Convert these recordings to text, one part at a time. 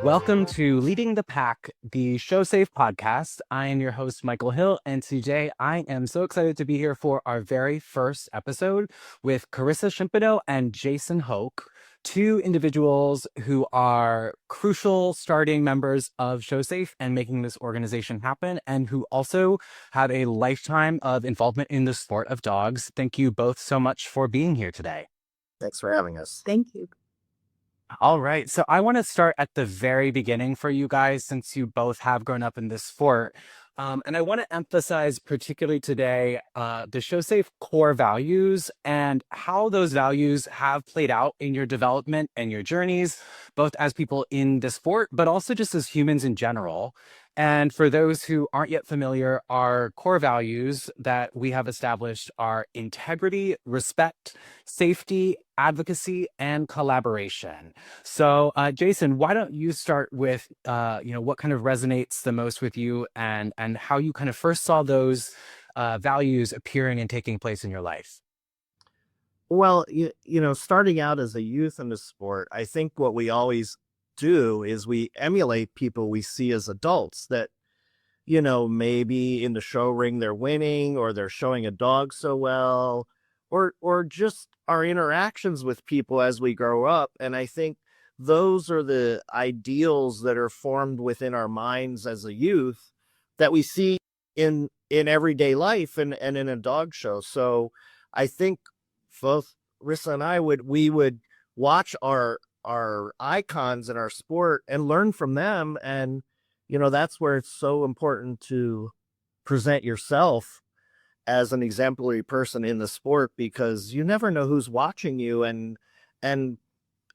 Welcome to Leading the Pack, the Show Safe podcast. I am your host, Michael Hill, and today I am so excited to be here for our very first episode with Carissa Shimpeno and Jason Hoke, two individuals who are crucial starting members of Show Safe and making this organization happen, and who also have a lifetime of involvement in the sport of dogs. Thank you both so much for being here today. Thanks for having us. Thank you. All right. So I want to start at the very beginning for you guys, since you both have grown up in this sport. And I want to emphasize particularly today the ShowSafe core values and how those values have played out in your development and your journeys, both as people in the sport, but also just as humans in general. And for those who aren't yet familiar, our core values that we have established are integrity, respect, safety, advocacy, and collaboration. So, Jason, why don't you start with, what kind of resonates the most with you, and how you kind of first saw those values appearing and taking place in your life? Well, starting out as a youth in the sport, I think what we always do is we emulate people we see as adults that, maybe in the show ring they're winning or they're showing a dog so well, or just our interactions with people as we grow up. And I think those are the ideals that are formed within our minds as a youth that we see in everyday life and in a dog show. So I think both Rissa and we would watch our icons in our sport and learn from them. And, that's where it's so important to present yourself as an exemplary person in the sport, because you never know who's watching you and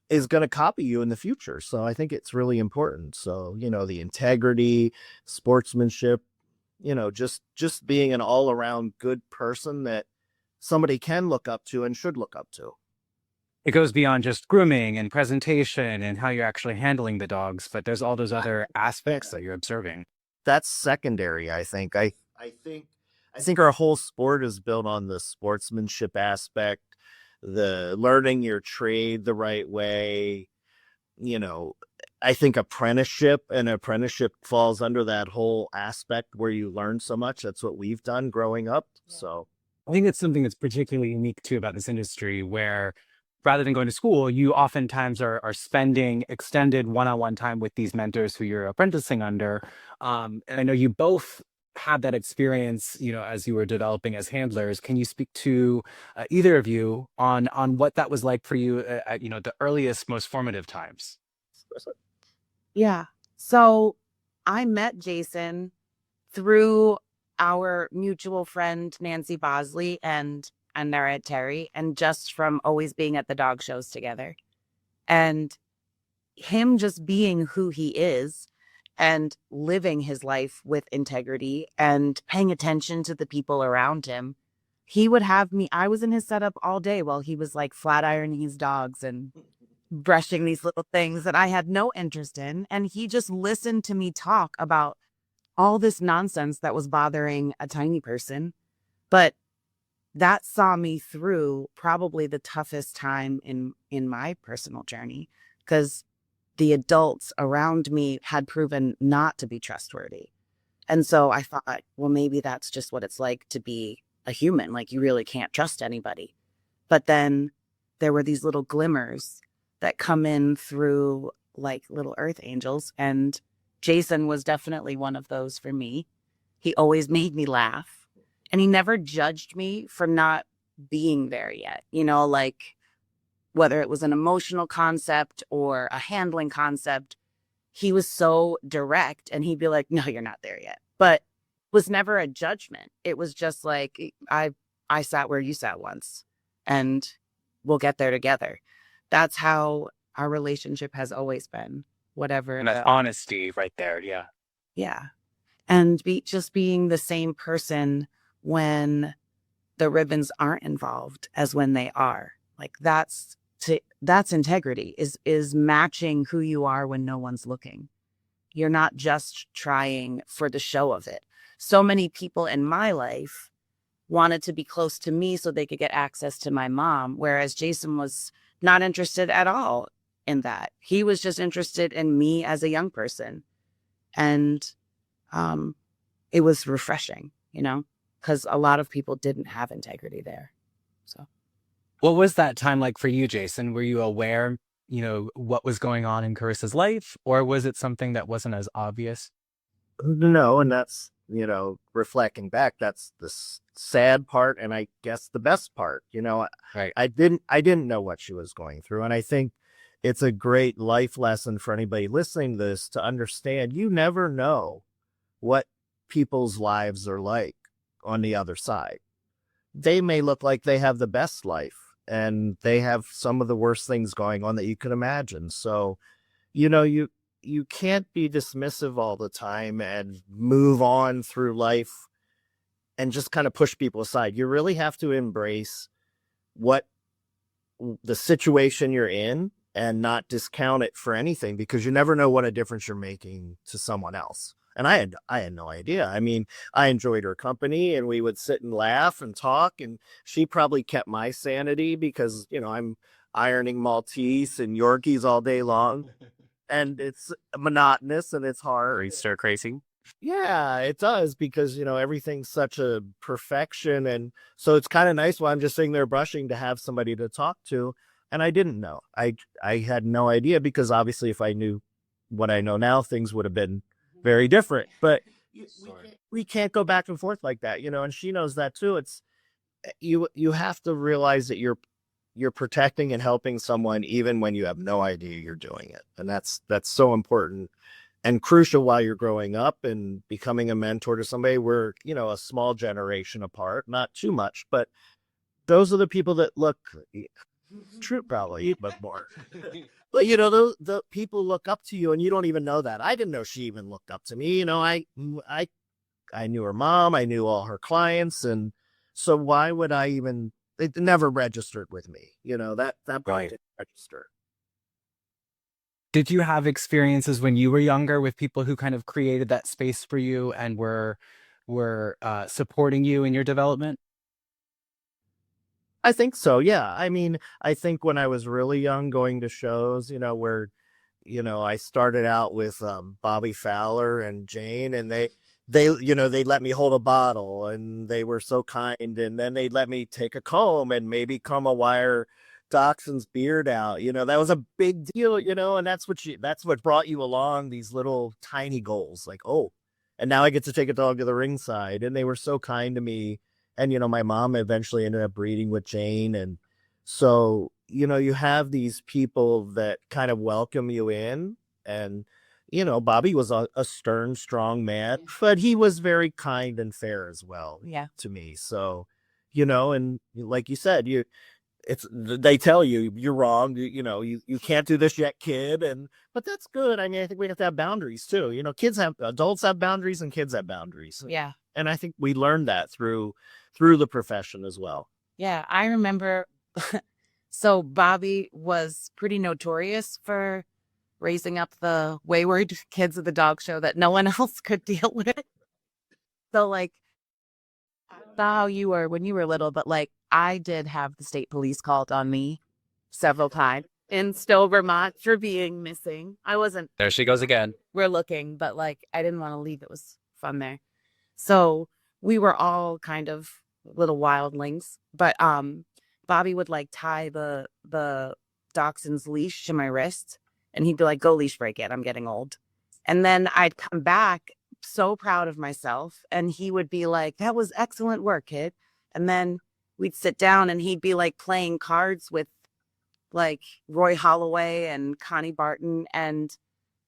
is going to copy you in the future. So I think it's really important. So, the integrity, sportsmanship, just being an all around good person that somebody can look up to and should look up to. It goes beyond just grooming and presentation and how you're actually handling the dogs, but there's all those other aspects that you're observing. That's secondary, I think. I think our whole sport is built on the sportsmanship aspect, the learning your trade the right way. I think apprenticeship falls under that whole aspect where you learn so much. That's what we've done growing up. So I think it's something that's particularly unique too about this industry, where rather than going to school, you oftentimes are spending extended one-on-one time with these mentors who you're apprenticing under. And I know you both had that experience, as you were developing as handlers. Can you speak to either of you on what that was like for you at the earliest, most formative times? Yeah. So I met Jason through our mutual friend, Nancy Bosley and Nara Terry, and just from always being at the dog shows together. And him just being who he is and living his life with integrity and paying attention to the people around him. He would have me, I was in his setup all day while he was like flat ironing his dogs and brushing these little things that I had no interest in. And he just listened to me talk about all this nonsense that was bothering a tiny person. But that saw me through probably the toughest time in my personal journey, because the adults around me had proven not to be trustworthy. And so I thought, well, maybe that's just what it's like to be a human. Like, you really can't trust anybody. But then there were these little glimmers that come in through like little earth angels. And Jason was definitely one of those for me. He always made me laugh, and he never judged me for not being there yet. Like whether it was an emotional concept or a handling concept, he was so direct, and he'd be like, no, you're not there yet. But it was never a judgment. It was just like, I sat where you sat once, and we'll get there together. That's how our relationship has always been, whatever. And that honesty right there. Yeah. Yeah. And just being the same person when the ribbons aren't involved as when they are. Like, that's integrity, is matching who you are when no one's looking. You're not just trying for the show of it. So many people in my life wanted to be close to me so they could get access to my mom, whereas Jason was not interested at all in that. He was just interested in me as a young person. And it was refreshing, because a lot of people didn't have integrity there. So What was that time like for you, Jason? Were you aware, what was going on in Carissa's life, or was it something that wasn't as obvious? No, and that's, reflecting back, that's the sad part, and I guess the best part. Right. I didn't know what she was going through, and I think it's a great life lesson for anybody listening to this to understand you never know what people's lives are like on the other side. They may look like they have the best life, and they have some of the worst things going on that you could imagine. So, you can't be dismissive all the time and move on through life and just kind of push people aside. You really have to embrace what the situation you're in and not discount it for anything, because you never know what a difference you're making to someone else. And I had no idea. I mean, I enjoyed her company, and we would sit and laugh and talk, and she probably kept my sanity because, I'm ironing Maltese and Yorkies all day long, and it's monotonous and it's hard. Stir crazy. Yeah, it does, because, everything's such a perfection. And so it's kind of nice while I'm just sitting there brushing to have somebody to talk to. And I didn't know. I had no idea, because obviously if I knew what I know now, things would have been very different. But we can't go back and forth like that, and she knows that too. It's you have to realize that you're protecting and helping someone even when you have no idea you're doing it. And that's so important and crucial while you're growing up and becoming a mentor to somebody. We're, a small generation apart, not too much, but those are the people that look true, probably, but more. But the people look up to you, and you don't even know that. I didn't know she even looked up to me. I knew her mom, I knew all her clients, and so why would I even? It never registered with me. That Right. didn't register. Did you have experiences when you were younger with people who kind of created that space for you and were supporting you in your development? I think so. Yeah. I mean, I think when I was really young, going to shows, where, I started out with Bobby Fowler and Jane, and they let me hold a bottle, and they were so kind. And then they'd let me take a comb and maybe comb a wire dachshund's beard out. That was a big deal, and that's what brought you along, these little tiny goals, like, oh, and now I get to take a dog to the ringside. And they were so kind to me. And, my mom eventually ended up breeding with Jane. And so, you have these people that kind of welcome you in. And, Bobby was a stern, strong man, but he was very kind and fair as well. Yeah. To me. So, and like you said, they tell you you're wrong. You can't do this yet, kid. But that's good. I mean, I think we have to have boundaries too. Adults have boundaries and kids have boundaries. Yeah. And I think we learned that through the profession as well. Yeah. I remember. So Bobby was pretty notorious for raising up the wayward kids of the dog show that no one else could deal with. So like, I don't know how you were when you were little, but like I did have the state police called on me several times in Stowe, Vermont for being missing. I wasn't. There she goes again. We're looking, but like I didn't want to leave. It was fun there. So we were all kind of little wildlings, but Bobby would like tie the dachshund's leash to my wrist, and he'd be like, "Go leash break it. I'm getting old." And then I'd come back so proud of myself, and he would be like, "That was excellent work, kid." And then we'd sit down, and he'd be like playing cards with like Roy Holloway and Connie Barton, and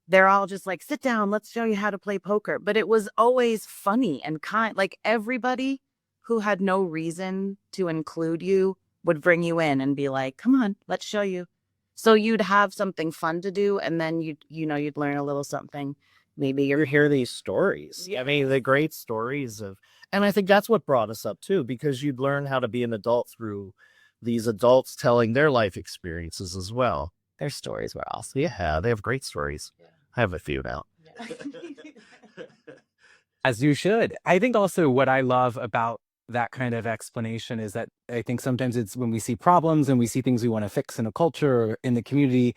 they're all just like, "Sit down, let's show you how to play poker." But it was always funny and kind. Like everybody who had no reason to include you would bring you in and be like, "Come on, let's show you." So you'd have something fun to do, and then you'd learn a little something. Maybe You hear these stories. Yeah. I mean, the great stories and I think that's what brought us up too, because you'd learn how to be an adult through these adults telling their life experiences as well. their stories were awesome. Yeah, they have great stories. Yeah. I have a few now. As you should. I think also what I love about that kind of explanation is that I think sometimes it's when we see problems and we see things we want to fix in a culture or in the community,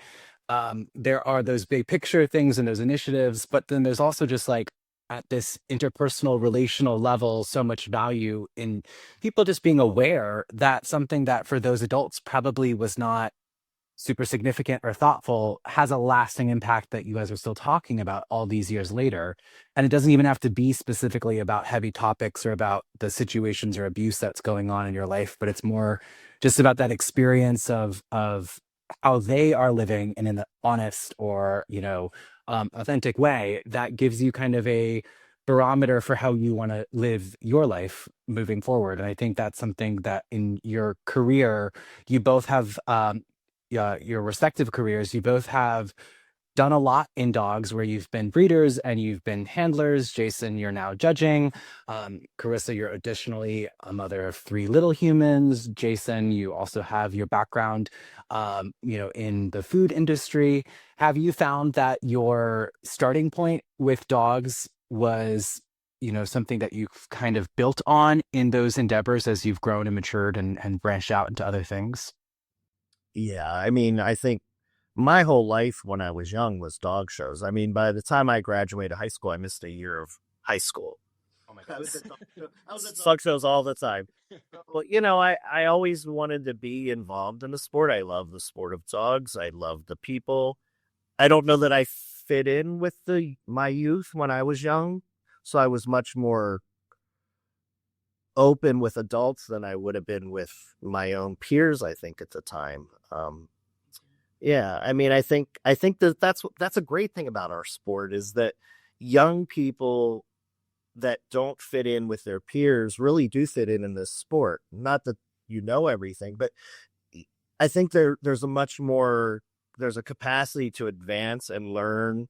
there are those big picture things and those initiatives, but then there's also just like at this interpersonal relational level, so much value in people just being aware that something that for those adults probably was not super significant or thoughtful has a lasting impact that you guys are still talking about all these years later. And it doesn't even have to be specifically about heavy topics or about the situations or abuse that's going on in your life, but it's more just about that experience of how they are living in an honest or, authentic way that gives you kind of a barometer for how you want to live your life moving forward. And I think that's something that in your career, you both have your respective careers, you both have done a lot in dogs where you've been breeders and you've been handlers. Jason, you're now judging. Carissa, you're additionally a mother of 3 little humans. Jason, you also have your background, in the food industry. Have you found that your starting point with dogs was, something that you've kind of built on in those endeavors as you've grown and matured and branched out into other things? Yeah, I mean, I think my whole life when I was young was dog shows. I mean, by the time I graduated high school, I missed a year of high school. Oh my I God. was at I was at dog shows all the time. Well, I always wanted to be involved in the sport. I love the sport of dogs. I love the people. I don't know that I fit in with my youth when I was young, so I was much more open with adults than I would have been with my own peers, I think, at the time. Yeah, I mean, I think that's a great thing about our sport is that young people that don't fit in with their peers really do fit in this sport. Not that you know everything, but I think there's a capacity to advance and learn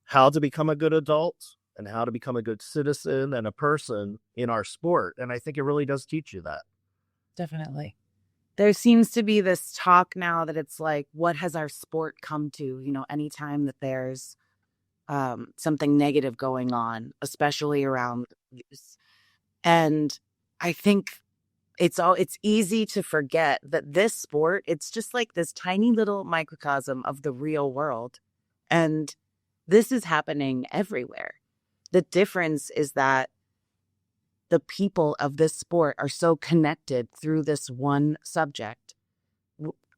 how to become a good adult and how to become a good citizen and a person in our sport. And I think it really does teach you that. Definitely. There seems to be this talk now that it's like, what has our sport come to? Anytime that there's something negative going on, especially around abuse. And I think it's easy to forget that this sport, it's just like this tiny little microcosm of the real world. And this is happening everywhere. The difference is that the people of this sport are so connected through this one subject.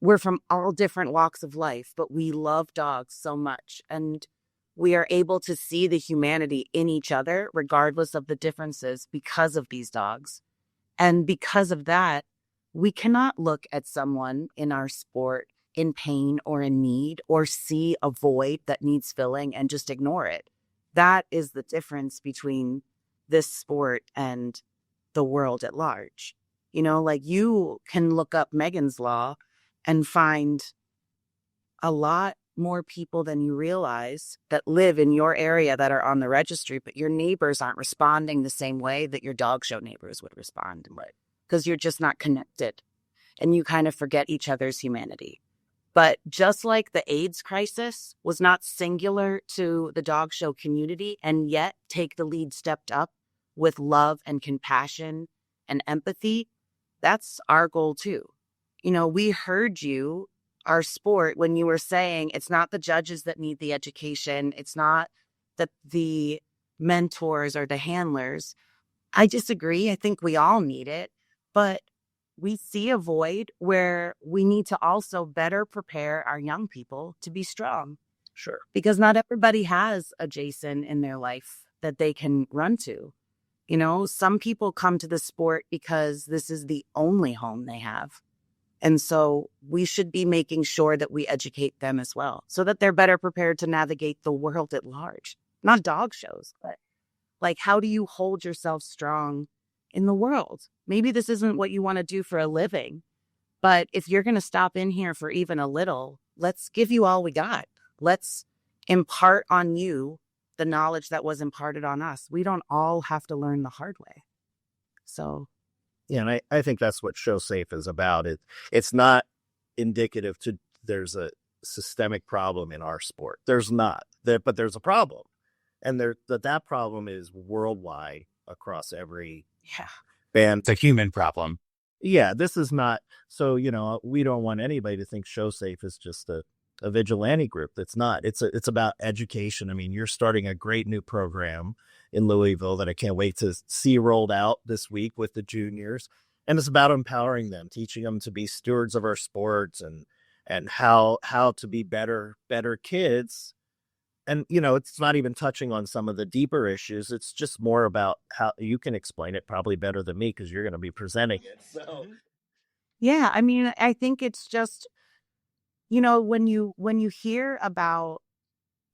We're from all different walks of life, but we love dogs so much. And we are able to see the humanity in each other, regardless of the differences, because of these dogs. And because of that, we cannot look at someone in our sport in pain or in need or see a void that needs filling and just ignore it. That is the difference between this sport and the world at large. Like you can look up Megan's Law and find a lot more people than you realize that live in your area that are on the registry, but your neighbors aren't responding the same way that your dog show neighbors would respond. Right. Because you're just not connected and you kind of forget each other's humanity. But just like the AIDS crisis was not singular to the dog show community, and yet Take the Lead stepped up with love and compassion and empathy, that's our goal too. We heard you, our sport, when you were saying it's not the judges that need the education. It's not that the mentors or the handlers. I disagree. I think we all need it, but we see a void where we need to also better prepare our young people to be strong. Sure. Because not everybody has a Jason in their life that they can run to. Some people come to the sport because this is the only home they have. And so we should be making sure that we educate them as well so that they're better prepared to navigate the world at large. Not dog shows, but like, how do you hold yourself strong in the world? Maybe this isn't what you want to do for a living, but if you're going to stop in here for even a little, let's give you all we got. Let's impart on you the knowledge that was imparted on us. We don't all have to learn the hard way. So, Yeah, and I think that's what Show Safe is about. It's not indicative to there's a systemic problem in our sport. There's not, but there's a problem. And that problem is worldwide across every band. It's a human problem. Yeah, this is not, so, we don't want anybody to think Show Safe is just a a vigilante group. That's not. It's about education. I mean, you're starting a great new program in Louisville that I can't wait to see rolled out this week with the juniors. And it's about empowering them, teaching them to be stewards of our sports and how to be better kids. And it's not even touching on some of the deeper issues. It's just more about how you can explain it probably better than me because you're going to be presenting it. So Yeah, I mean, I think it's just, when you hear about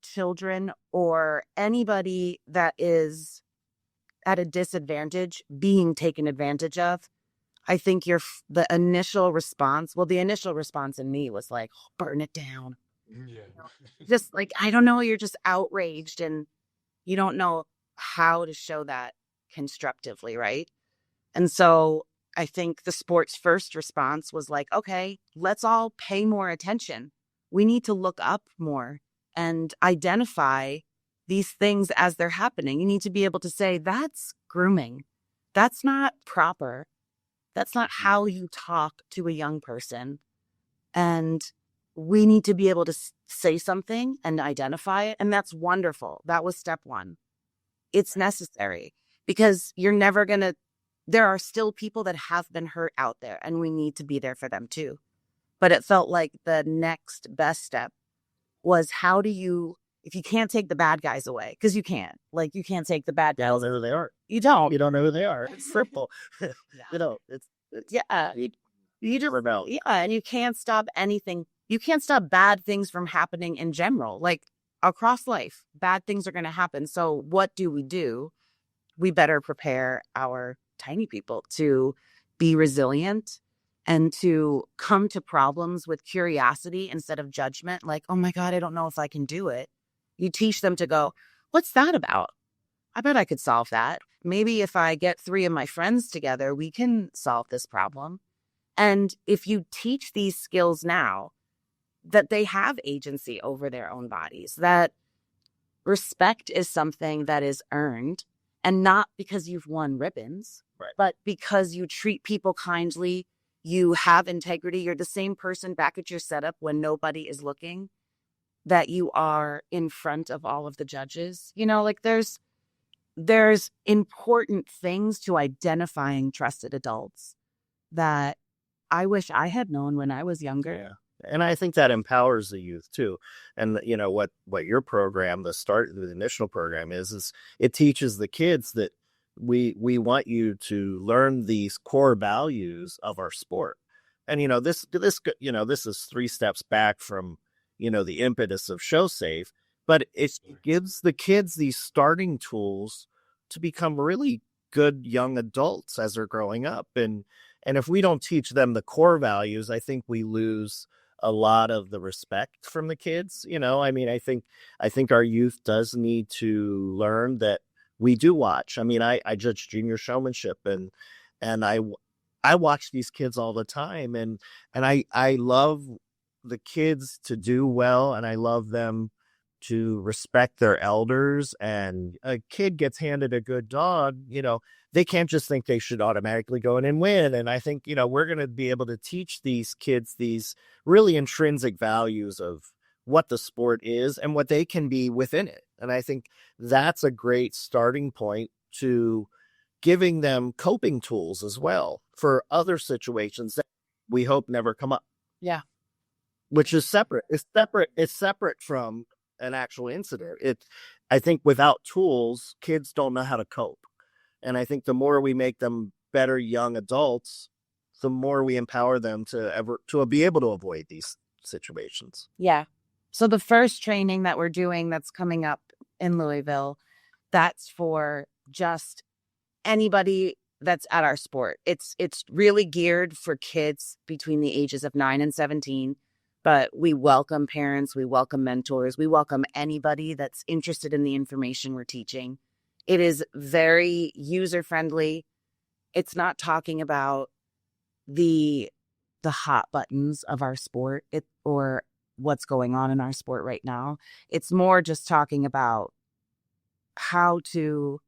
children or anybody that is at a disadvantage being taken advantage of, I think the initial response, the initial response in me was like, burn it down. Yeah. Just like, I don't know, you're just outraged and you don't know how to show that constructively, right? And so I think the sport's first response was like, okay, let's all pay more attention. We need to look up more and identify these things as they're happening. You need to be able to say, that's grooming. That's not proper. That's not how you talk to a young person. And we need to be able to say something and identify it. And that's wonderful. That was step one. It's necessary because there are still people that have been hurt out there and we need to be there for them too. But it felt like the next best step was if you can't take the bad guys away, because you can't, you can't take the bad I guys. don't know who they are. You don't. You don't know who they are. It's simple. It's Yeah. You just, rebel. yeah. And you can't stop anything. You can't stop bad things from happening in general. Like across life, bad things are going to happen. So what do? We better prepare our tiny people to be resilient and to come to problems with curiosity instead of judgment. Like, oh my God, I don't know if I can do it. You teach them to go, what's that about? I bet I could solve that. Maybe if I get 3 of my friends together, we can solve this problem. And if you teach these skills now, that they have agency over their own bodies, that respect is something that is earned, and not because you've won ribbons, right, but because you treat people kindly, you have integrity, you're the same person back at your setup when nobody is looking, that you are in front of all of the judges. There's important things to identifying trusted adults that I wish I had known when I was younger. Yeah. And I think that empowers the youth too. And what your program, the initial program is it teaches the kids that we want you to learn these core values of our sport. And this is 3 steps back from the impetus of Show Safe, but it gives the kids these starting tools to become really good young adults as they're growing up. And if we don't teach them the core values, I think we lose a lot of the respect from the kids. I mean, I think our youth does need to learn that we do watch. I mean, I judge junior showmanship and I watch these kids all the time and I love the kids to do well and I love them to respect their elders. And a kid gets handed a good dog, they can't just think they should automatically go in and win. And I think, we're going to be able to teach these kids these really intrinsic values of what the sport is and what they can be within it. And I think that's a great starting point to giving them coping tools as well for other situations that we hope never come up. Yeah. Which is separate. It's separate from an actual incident. I think without tools, kids don't know how to cope. And I think the more we make them better young adults, the more we empower them to be able to avoid these situations. Yeah. So the first training that we're doing that's coming up in Louisville, that's for just anybody that's at our sport. It's really geared for kids between the ages of 9 and 17. But we welcome parents, we welcome mentors, we welcome anybody that's interested in the information we're teaching. It is very user-friendly. It's not talking about the hot buttons of our sport or what's going on in our sport right now. It's more just talking about how to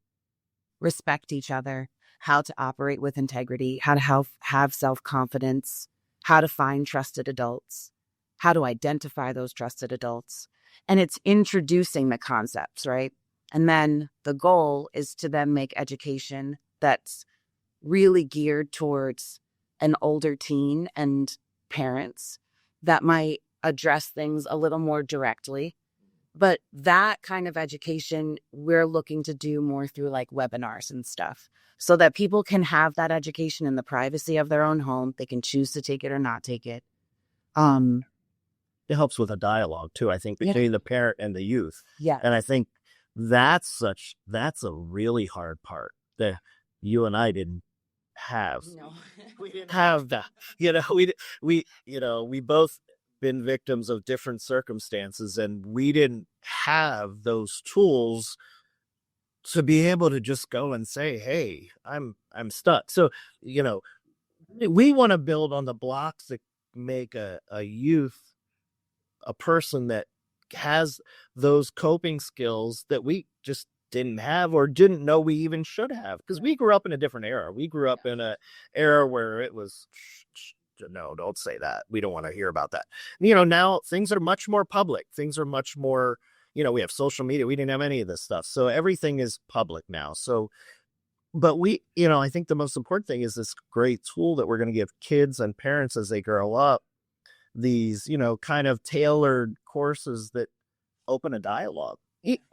respect each other, how to operate with integrity, how to have self-confidence, how to find trusted adults. how to identify those trusted adults. And it's introducing the concepts, right? And then the goal is to then make education that's really geared towards an older teen and parents that might address things a little more directly. But that kind of education, we're looking to do more through like webinars and stuff so that people can have that education in the privacy of their own home. They can choose to take it or not take it. It helps with a dialogue too, I think, Yeah. between the parent and the youth. Yeah. And I think that's a really hard part that you and I didn't have. No. We didn't have that. We both been victims of different circumstances, and we didn't have those tools to be able to just go and say, hey, I'm stuck. So, we want to build on the blocks that make a youth a person that has those coping skills that we just didn't have or didn't know we even should have, because we grew up in a different era. We grew up in a era where it was no, don't say that. We don't want to hear about that. Now things are much more public. Things are much more, we have social media. We didn't have any of this stuff. So everything is public now. So, but I think the most important thing is this great tool that we're going to give kids and parents as they grow up, these, kind of tailored courses that open a dialogue.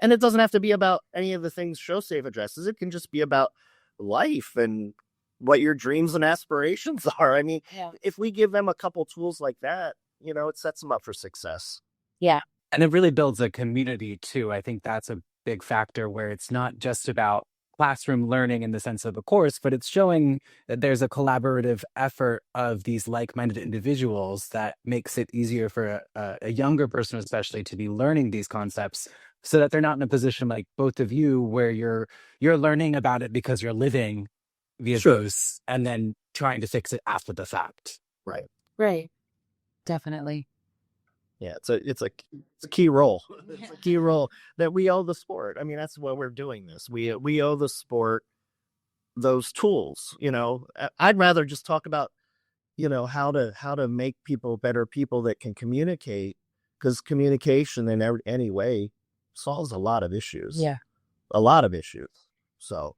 And it doesn't have to be about any of the things ShowSafe addresses. It can just be about life and what your dreams and aspirations are. I mean, if we give them a couple tools like that, it sets them up for success. Yeah. And it really builds a community too. I think that's a big factor where it's not just about classroom learning in the sense of a course, but it's showing that there's a collaborative effort of these like-minded individuals that makes it easier for a younger person, especially, to be learning these concepts, so that they're not in a position like both of you where you're learning about it because you're living via those and then trying to fix it after the fact. Right. Definitely. Yeah, it's a key role. It's a key role that we owe the sport. I mean, that's why we're doing this. We owe the sport those tools. I'd rather just talk about how to make people better people that can communicate, because communication in any way solves a lot of issues. Yeah. A lot of issues. So.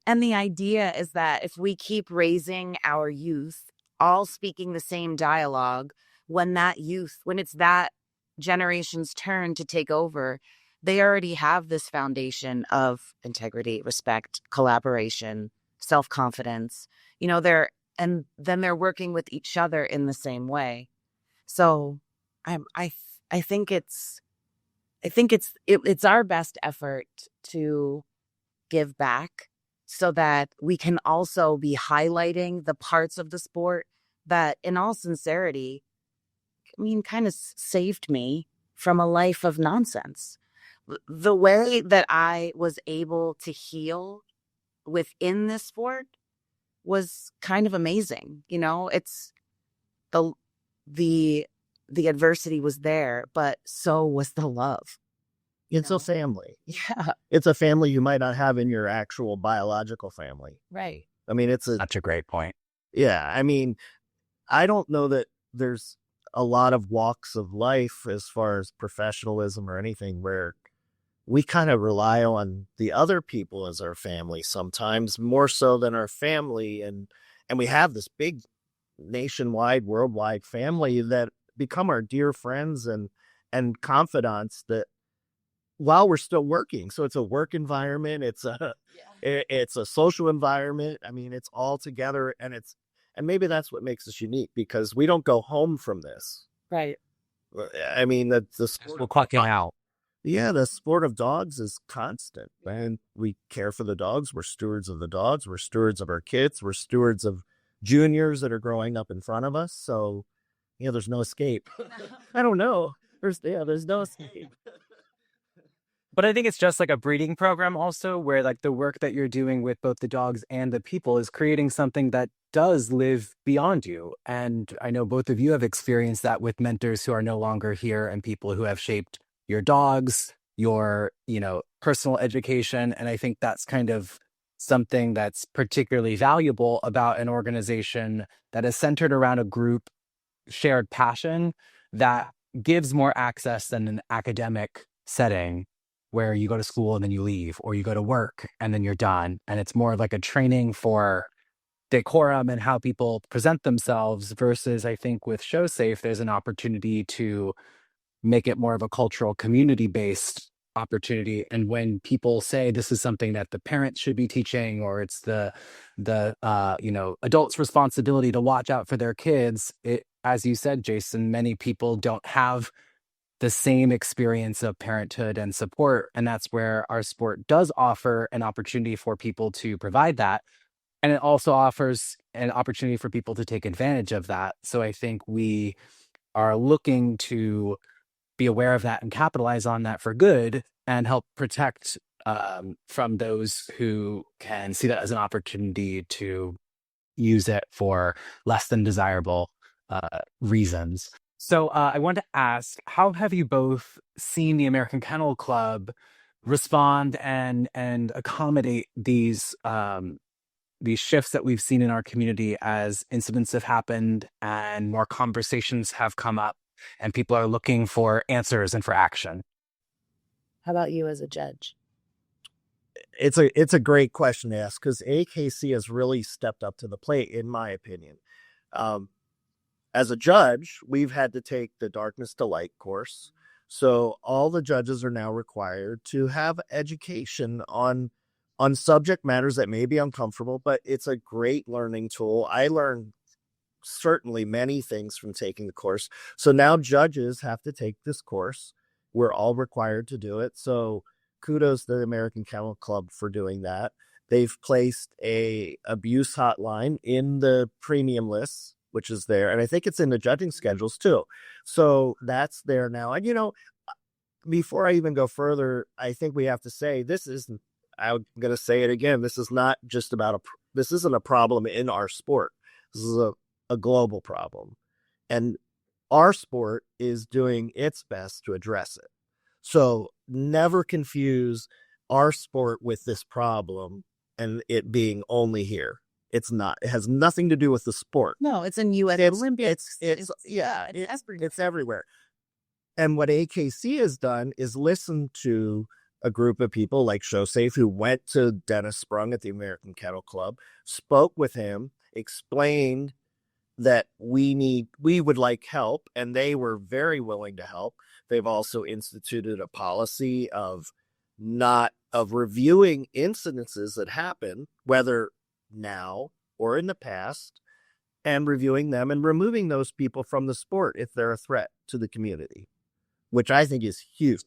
And the idea is that if we keep raising our youth all speaking the same dialogue, when it's that generation's turn to take over, they already have this foundation of integrity, respect, collaboration, self-confidence. And then they're working with each other in the same way. So I think it's our best effort to give back, so that we can also be highlighting the parts of the sport that, in all sincerity, kind of saved me from a life of nonsense. The way that I was able to heal within this sport was kind of amazing. It's the adversity was there, but so was the love. It's a family. Yeah. It's a family you might not have in your actual biological family. Right. I mean, it's such a great point. Yeah. I mean, I don't know that there's a lot of walks of life as far as professionalism or anything where we kind of rely on the other people as our family, sometimes more so than our family. And we have this big nationwide, worldwide family that become our dear friends and confidants that, while we're still working. So it's a work environment. It's a social environment. I mean, it's all together, and maybe that's what makes us unique, because we don't go home from this. Right. I mean, the sport we'll clock him out. Yeah, the sport of dogs is constant, and we care for the dogs. We're stewards of the dogs. We're stewards of our kids. We're stewards of juniors that are growing up in front of us. So, there's no escape. I don't know. There's no escape. But I think it's just like a breeding program also, where like the work that you're doing with both the dogs and the people is creating something that does live beyond you. And I know both of you have experienced that with mentors who are no longer here and people who have shaped your dogs, your, personal education. And I think that's kind of something that's particularly valuable about an organization that is centered around a group shared passion that gives more access than an academic setting where you go to school and then you leave, or you go to work and then you're done. And it's more of like a training for decorum and how people present themselves versus, I think, with Show Safe, there's an opportunity to make it more of a cultural community based opportunity. And when people say this is something that the parents should be teaching, or it's the adults responsibility to watch out for their kids, it, as you said, Jason, many people don't have the same experience of parenthood and support, and that's where our sport does offer an opportunity for people to provide that. And it also offers an opportunity for people to take advantage of that. So I think we are looking to be aware of that and capitalize on that for good, and help protect from those who can see that as an opportunity to use it for less than desirable reasons. So I want to ask, how have you both seen the American Kennel Club respond and accommodate these shifts that we've seen in our community as incidents have happened and more conversations have come up and people are looking for answers and for action? How about you as a judge? It's a great question to ask, because AKC has really stepped up to the plate, in my opinion. As a judge, we've had to take the Darkness to Light course. So all the judges are now required to have education on subject matters that may be uncomfortable, but it's a great learning tool. I learned certainly many things from taking the course. So now judges have to take this course. We're all required to do it. So kudos to the American Kennel Club for doing that. They've placed a abuse hotline in the premium list, which is there. And I think it's in the judging schedules too. So that's there now. And, before I even go further, I think we have to say this isn't, I'm going to say it again, this is not just about this isn't a problem in our sport. This is a global problem. And our sport is doing its best to address it. So never confuse our sport with this problem and it being only here. It's not. It has nothing to do with the sport. No, it's in U.S. Olympics. It's everywhere. And what AKC has done is listen to a group of people like ShowSafe who went to Dennis Sprung at the American Kennel Club, spoke with him, explained that we would like help, and they were very willing to help. They've also instituted a policy of reviewing incidences that happen, whether now or in the past, and reviewing them and removing those people from the sport if they're a threat to the community, which I think is huge.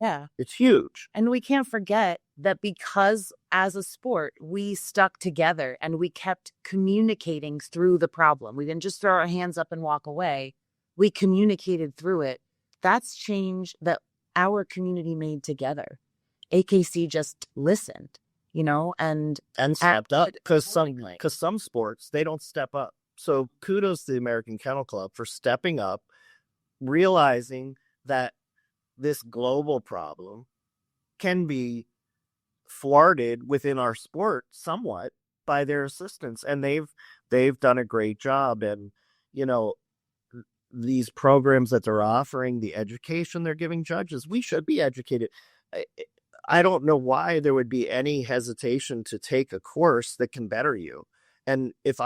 Yeah. It's huge. And we can't forget that because as a sport, we stuck together and we kept communicating through the problem. We didn't just throw our hands up and walk away. We communicated through it. That's change that our community made together. AKC just listened, and stepped up, because some sports, they don't step up. So kudos to the American Kennel Club for stepping up, realizing that this global problem can be thwarted within our sport somewhat by their assistance. And they've done a great job. And, these programs that they're offering, the education they're giving judges, we should be educated. I don't know why there would be any hesitation to take a course that can better you. And if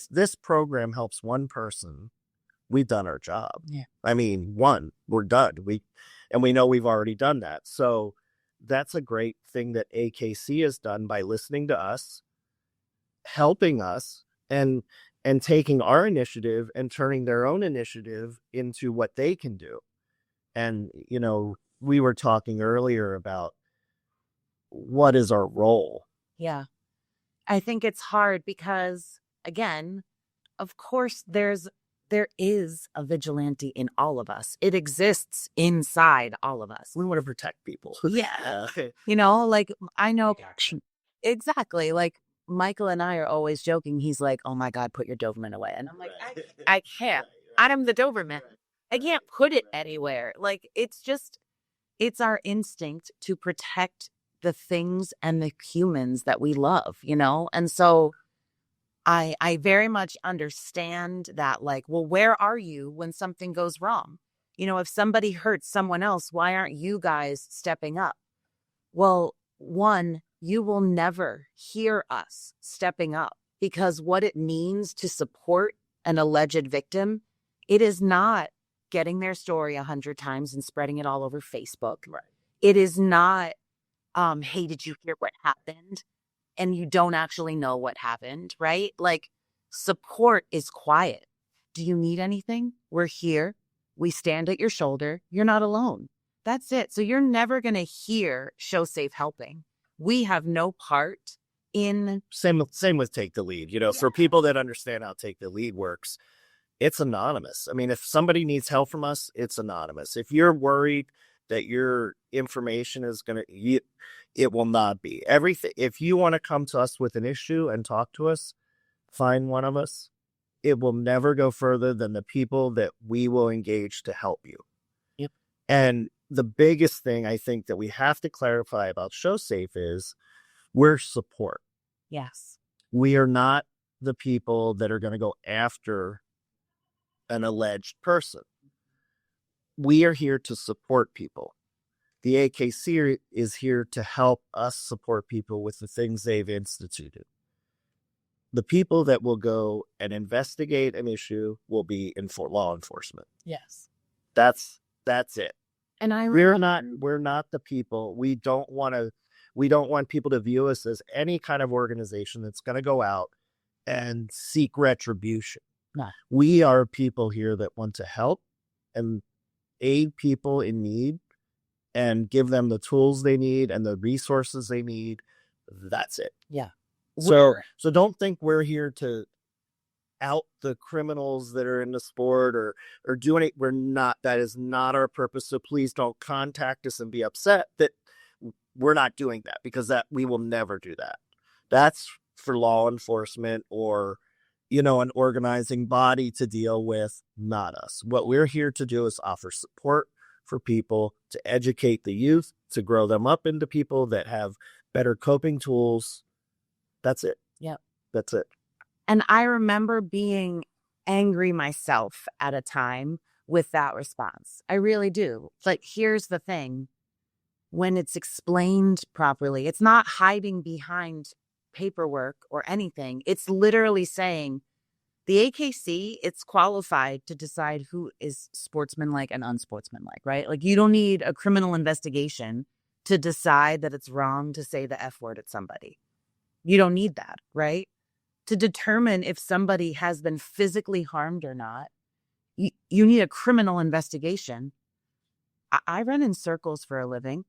this program helps one person, we've done our job. Yeah. I mean, we're done. We know we've already done that. So that's a great thing that AKC has done by listening to us, helping us, and taking our initiative and turning their own initiative into what they can do. And, we were talking earlier about what is our role. Yeah. I think it's hard because, again, of course, there is a vigilante in all of us. It exists inside all of us. We want to protect people. Yeah. I know. Exactly. Like Michael and I are always joking. He's like, oh my God, put your Doberman away. And I'm like, I can't. I'm the Doberman. I can't put it anywhere. Like, it's our instinct to protect the things and the humans that we love, And so I very much understand that, like, well, where are you when something goes wrong? You know, if somebody hurts someone else, why aren't you guys stepping up? Well, one, you will never hear us stepping up, because what it means to support an alleged victim, it is not getting their story 100 times and spreading it all over Facebook. Right. It is not, hey, did you hear what happened? And you don't actually know what happened, right? Like, support is quiet. Do you need anything? We're here. We stand at your shoulder. You're not alone. That's it. So you're never going to hear Show Safe helping. We have no part in. Same with Take the Lead. You know, for people that understand how Take the Lead works, it's anonymous. I mean, if somebody needs help from us, it's anonymous. If you're worried that your information is going to, it will not be. Everything. If you want to come to us with an issue and talk to us, find one of us. It will never go further than the people that we will engage to help you. Yep. And the biggest thing I think that we have to clarify about Show Safe is we're support. Yes. We are not the people that are going to go after an alleged person. We are here to support people. The AKC is here to help us support people with the things they've instituted. The people that will go and investigate an issue will be law enforcement. Yes. That's it. And we're not the people. We don't want people to view us as any kind of organization that's going to go out and seek retribution. No. We are people here that want to help and aid people in need and give them the tools they need and the resources they need. That's it. Yeah. So don't think we're here to out the criminals that are in the sport or do any. We're not. That is not our purpose. So please don't contact us and be upset that we're not doing that, because that we will never do that. That's for law enforcement or, you know, an organizing body to deal with, not us. What we're here to do is offer support for people, to educate the youth, to grow them up into people that have better coping tools. That's it. Yep. That's it. And I remember being angry myself at a time with that response. I really do. Like, here's the thing. When it's explained properly, it's not hiding behind paperwork or anything. It's literally saying the AKC, it's qualified to decide who is sportsmanlike and unsportsmanlike, right? Like, you don't need a criminal investigation to decide that it's wrong to say the F word at somebody. You don't need that, right? To determine if somebody has been physically harmed or not, you need a criminal investigation. I run in circles for a living.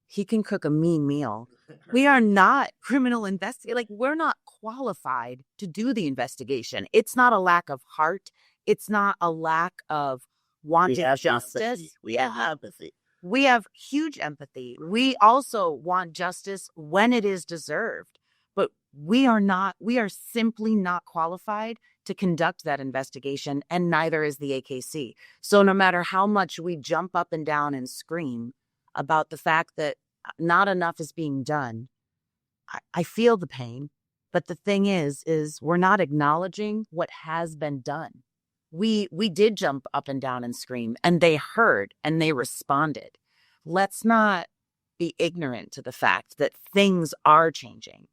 He can cook a mean meal. We are not criminal investigators. Like, we're not qualified to do the investigation. It's not a lack of heart. It's not a lack of wanting justice. Empathy. We have empathy. We have huge empathy. We also want justice when it is deserved. But we are simply not qualified to conduct that investigation, and neither is the AKC. So no matter how much we jump up and down and scream about the fact that not enough is being done, I feel the pain. But the thing is we're not acknowledging what has been done. We did jump up and down and scream, and they heard and they responded. Let's not be ignorant to the fact that things are changing.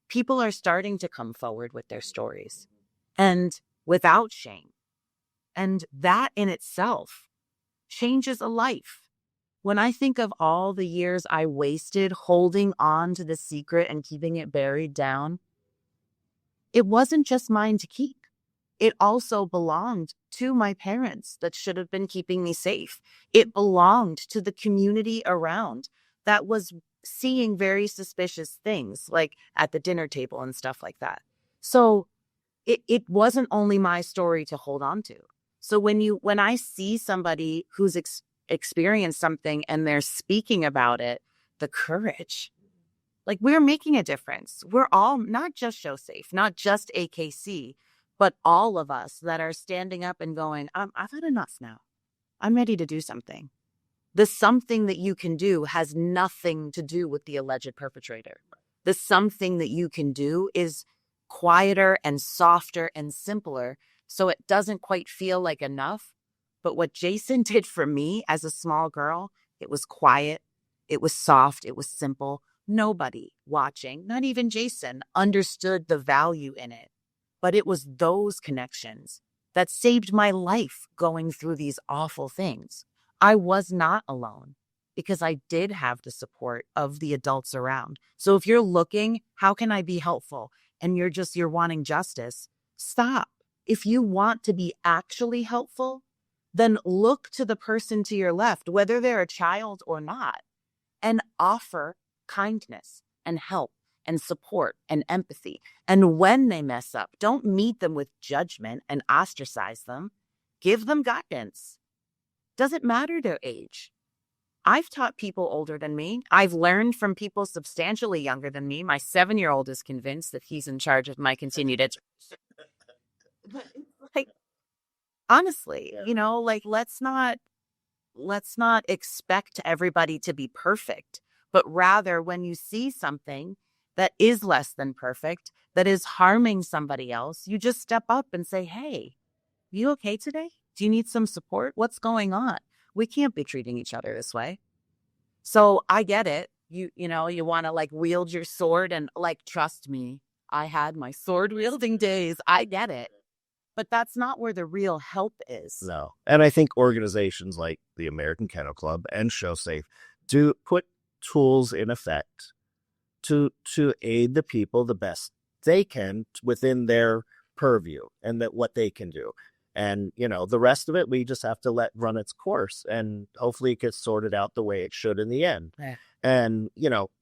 People are starting to come forward with their stories, and without shame. And that in itself changes a life. When I think of all the years I wasted holding on to the secret and keeping it buried down, it wasn't just mine to keep. It also belonged to my parents that should have been keeping me safe. It belonged to the community around that was seeing very suspicious things, like at the dinner table and stuff like that. So it wasn't only my story to hold on to. So when I see somebody who's experienced something and they're speaking about it, the courage, like, we're making a difference. We're all, not just Show Safe, not just AKC, but all of us that are standing up and going, I've had enough now. I'm ready to do something. The something that you can do has nothing to do with the alleged perpetrator. The something that you can do is quieter and softer and simpler, so it doesn't quite feel like enough. But what Jason did for me as a small girl, it was quiet, it was soft, it was simple. Nobody watching, not even Jason, understood the value in it. But it was those connections that saved my life going through these awful things. I was not alone because I did have the support of the adults around. So if you're looking, how can I be helpful? And you're wanting justice, stop. If you want to be actually helpful, then look to the person to your left, whether they're a child or not, and offer kindness and help and support and empathy. And when they mess up, don't meet them with judgment and ostracize them. Give them guidance. Doesn't matter their age. I've taught people older than me. I've learned from people substantially younger than me. My 7-year-old is convinced that he's in charge of my continued education. But like, honestly, let's not expect everybody to be perfect, but rather when you see something that is less than perfect, that is harming somebody else, you just step up and say, hey, you okay today? Do you need some support? What's going on? We can't be treating each other this way. So I get it. You want to wield your sword and trust me, I had my sword wielding days. I get it. But that's not where the real help is. No. And I think organizations like the American Kennel Club and ShowSafe do put tools in effect to aid the people the best they can within their purview and that what they can do. And, the rest of it, we just have to let run its course, and hopefully it gets sorted out the way it should in the end. Yeah. And,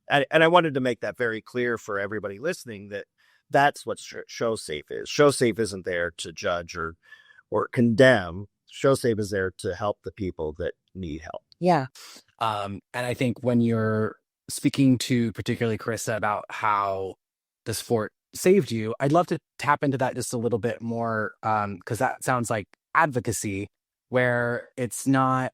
I wanted to make that very clear for everybody listening that that's what ShowSafe is. ShowSafe isn't there to judge or condemn. ShowSafe is there to help the people that need help. Yeah. And I think when you're speaking to particularly Carissa about how the sport saved you, I'd love to tap into that just a little bit more, because that sounds like advocacy, where it's not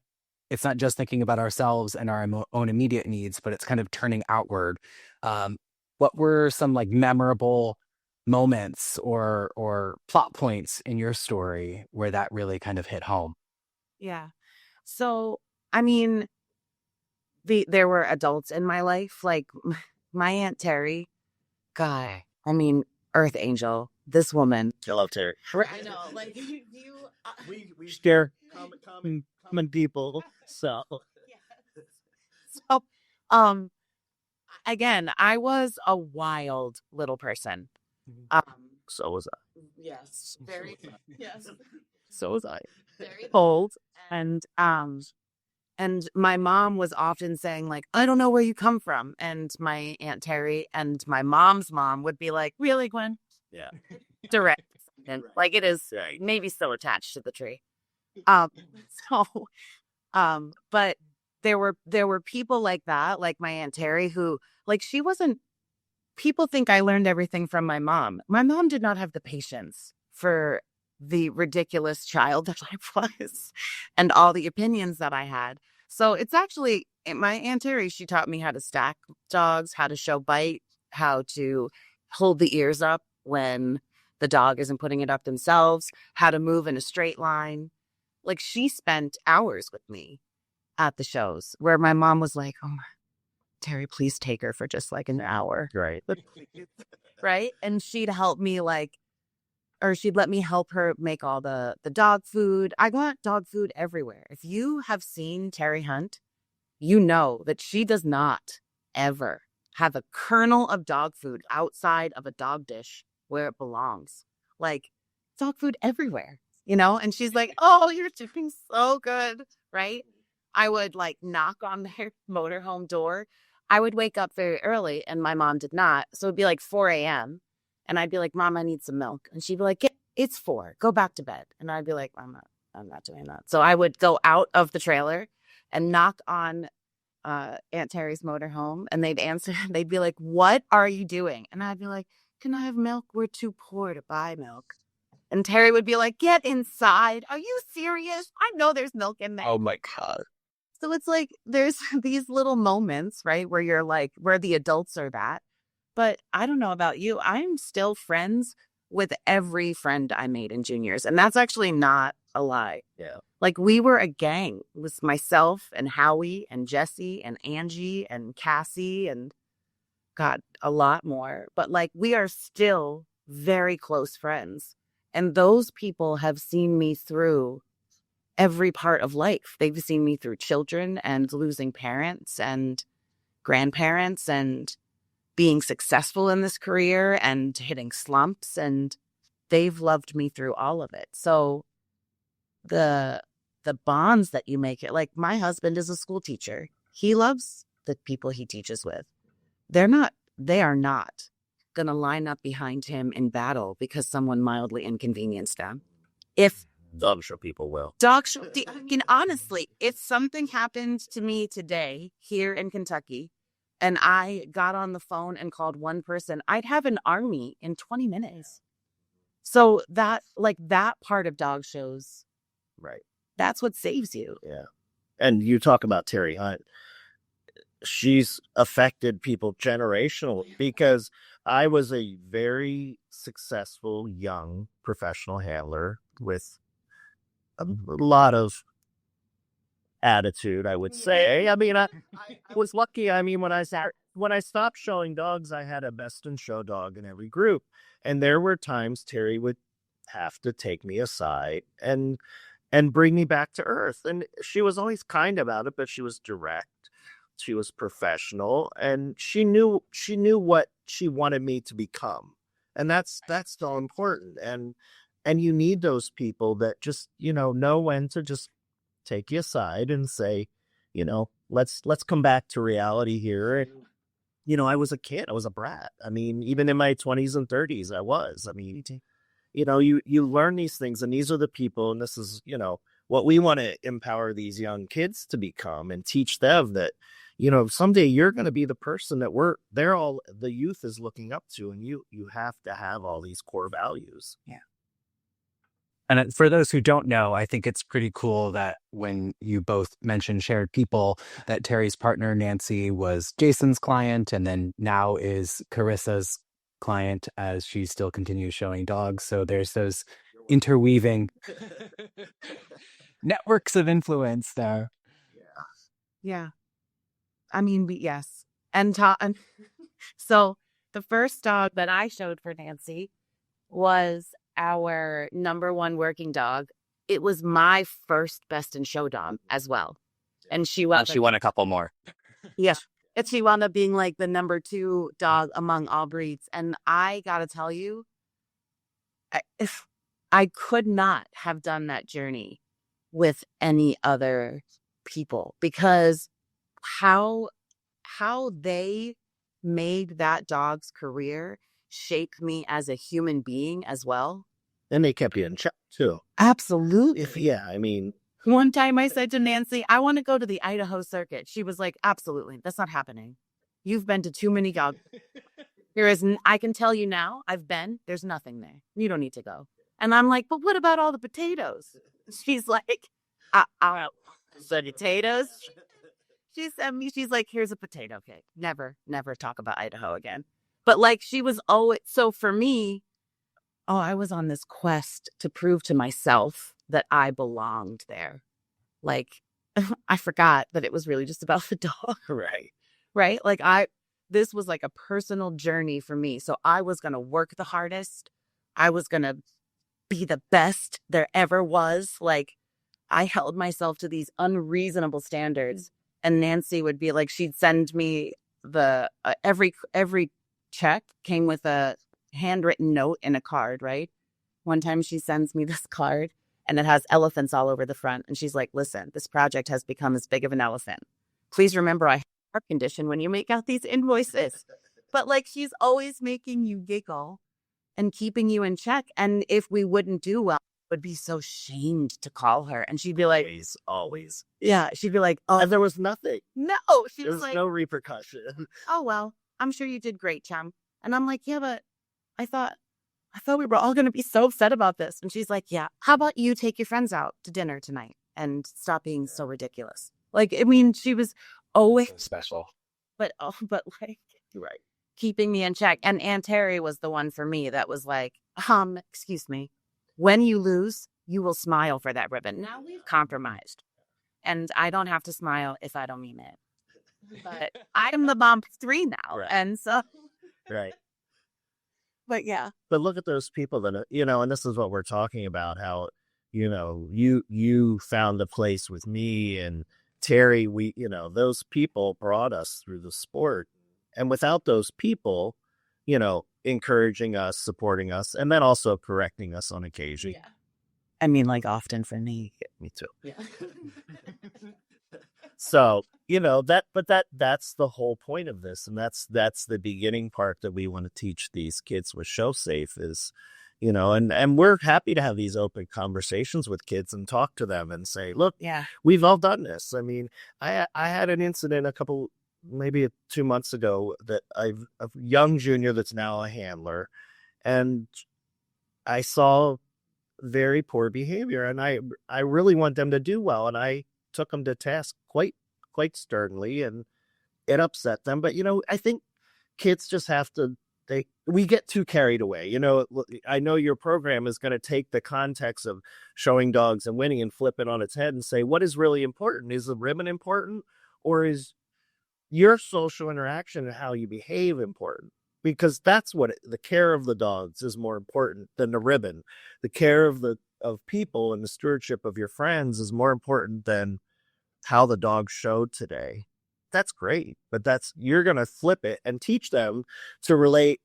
just thinking about ourselves and our own immediate needs, but it's kind of turning outward. What were some memorable moments or plot points in your story where that really kind of hit home? Yeah. So, I mean, there were adults in my life, like my Aunt Terry, God, Earth Angel, this woman. I love Terry. I know, We share common people, so. So, again, I was a wild little person. So was I. Yes, very, yes. So was I. Very bold. And my mom was often saying, I don't know where you come from. And my Aunt Terry and my mom's mom would be like, really, Gwen? Yeah. Direct. And it is Right. maybe still attached to the tree. But there were people like that, like my Aunt Terry, who she wasn't. People think I learned everything from my mom. My mom did not have the patience for the ridiculous child that I was and all the opinions that I had. So it's actually my Aunt Terry. She taught me how to stack dogs, how to show bite, how to hold the ears up when the dog isn't putting it up themselves, how to move in a straight line. She spent hours with me at the shows where my mom was like, oh, Terry, please take her for just an hour. Right. Right. And she'd help me or she'd let me help her make all the dog food. I got dog food everywhere. If you have seen Terry hunt, you know that she does not ever have a kernel of dog food outside of a dog dish where it belongs. Dog food everywhere, and she's like, oh, you're doing so good. Right. I would knock on their motorhome door. I would wake up very early and my mom did not. So it'd be 4 a.m. And I'd be like, Mom, I need some milk. And she'd be like, it's 4, go back to bed. And I'd be like, I'm not doing that. So I would go out of the trailer and knock on Aunt Terry's motorhome, and they'd answer. They'd be like, what are you doing? And I'd be like, can I have milk? We're too poor to buy milk. And Terry would be like, get inside. Are you serious? I know there's milk in there. Oh my God. So it's there's these little moments, right, where you're where the adults are that. But I don't know about you. I'm still friends with every friend I made in juniors. And that's actually not a lie. Yeah. Like we were a gang. It was myself and Howie and Jesse and Angie and Cassie and God, a lot more. But like we are still very close friends. And those people have seen me through every part of life. They've seen me through children and losing parents and grandparents and being successful in this career and hitting slumps, and they've loved me through all of it. So the bonds that you make, it like my husband is a school teacher. He loves the people he teaches with. They are not going to line up behind him in battle because someone mildly inconvenienced them. If I'm sure people will. honestly, if something happened to me today here in Kentucky and I got on the phone and called one person, I'd have an army in 20 minutes. So that part of dog shows, Right. that's what saves you. Yeah. And you talk about Terry Hunt. She's affected people generationally because I was a very successful young professional handler with a lot of attitude, I would say. I mean, I was lucky. I mean, when I stopped showing dogs, I had a best in show dog in every group. And there were times Terry would have to take me aside and bring me back to earth. And she was always kind about it, but she was direct. She was professional, and she knew what she wanted me to become. And that's so important. And you need those people that just, know when to just take you aside and say, let's come back to reality here. And, I was a kid. I was a brat. I mean, even in my 20s and 30s, I was. I mean, you learn these things, and these are the people, and this is, what we want to empower these young kids to become and teach them that, someday you're going to be the person that the youth is looking up to, and you have to have all these core values. Yeah. And for those who don't know, I think it's pretty cool that when you both mentioned shared people, that Terry's partner, Nancy, was Jason's client and then now is Carissa's client as she still continues showing dogs. So there's those interweaving networks of influence there. Yeah. I mean, yes. And so the first dog that I showed for Nancy was our number one working dog. It was my first best in show dog as well. And she won a couple more. Yeah. And she wound up being like the number 2 dog among all breeds. And I got to tell you, I could not have done that journey with any other people because how they made that dog's career shaped me as a human being as well. And they kept you in check too. Absolutely. Yeah, I mean, one time I said to Nancy, I want to go to the Idaho circuit. She was like, absolutely. That's not happening. You've been to too many dogs. I can tell you now, I've been, there's nothing there. You don't need to go. And I'm like, but what about all the potatoes? She's like, the potatoes? She sent me, she's like, here's a potato cake. Never talk about Idaho again. But like she was always, so for me, I was on this quest to prove to myself that I belonged there. Like, I forgot that it was really just about the dog. Right? Like this was like a personal journey for me. So I was going to work the hardest. I was going to be the best there ever was. Like I held myself to these unreasonable standards. And Nancy would be like, she'd send me the, every check came with a handwritten note and a card, right? One time she sends me this card and it has elephants all over the front. And she's like, listen, this project has become as big of an elephant. Please remember I have a heart condition when you make out these invoices. But like, she's always making you giggle and keeping you in check. And if we wouldn't do well, I would be so shamed to call her. And she'd be like, always. Yeah. She'd be like, oh, and there was nothing. No. She was like, no repercussion. Oh, well, I'm sure you did great, chum. And I'm like, yeah, but I thought we were all going to be so upset about this. And she's like, yeah, how about you take your friends out to dinner tonight and stop being so ridiculous? Like, I mean, she was always special. But like, right. keeping me in check. And Aunt Terry was the one for me that was like, excuse me, when you lose, you will smile for that ribbon. Now we've compromised. And I don't have to smile if I don't mean it. But I'm the mom of 3 now. Right. And so, Right. but yeah. But look at those people that, and this is what we're talking about, how, you found a place with me and Terry, those people brought us through the sport. And without those people, encouraging us, supporting us, and then also correcting us on occasion. Yeah. I mean, like often for me. Me too. Yeah. So, that's the whole point of this. And that's the beginning part that we want to teach these kids with Show Safe is, and we're happy to have these open conversations with kids and talk to them and say, look, Yeah. we've all done this. I mean, I had an incident maybe 2 months ago that a young junior that's now a handler, and I saw very poor behavior, and I really want them to do well, and I took them to task quite sternly, and it upset them. But I think kids just have to. We get too carried away. I know your program is going to take the context of showing dogs and winning and flip it on its head and say, what is really important? Is the ribbon important, or is your social interaction and how you behave important? Because that's what the care of the dogs is more important than the ribbon. The care of people and the stewardship of your friends is more important than how the dog showed today. That's great, but you're going to flip it and teach them to relate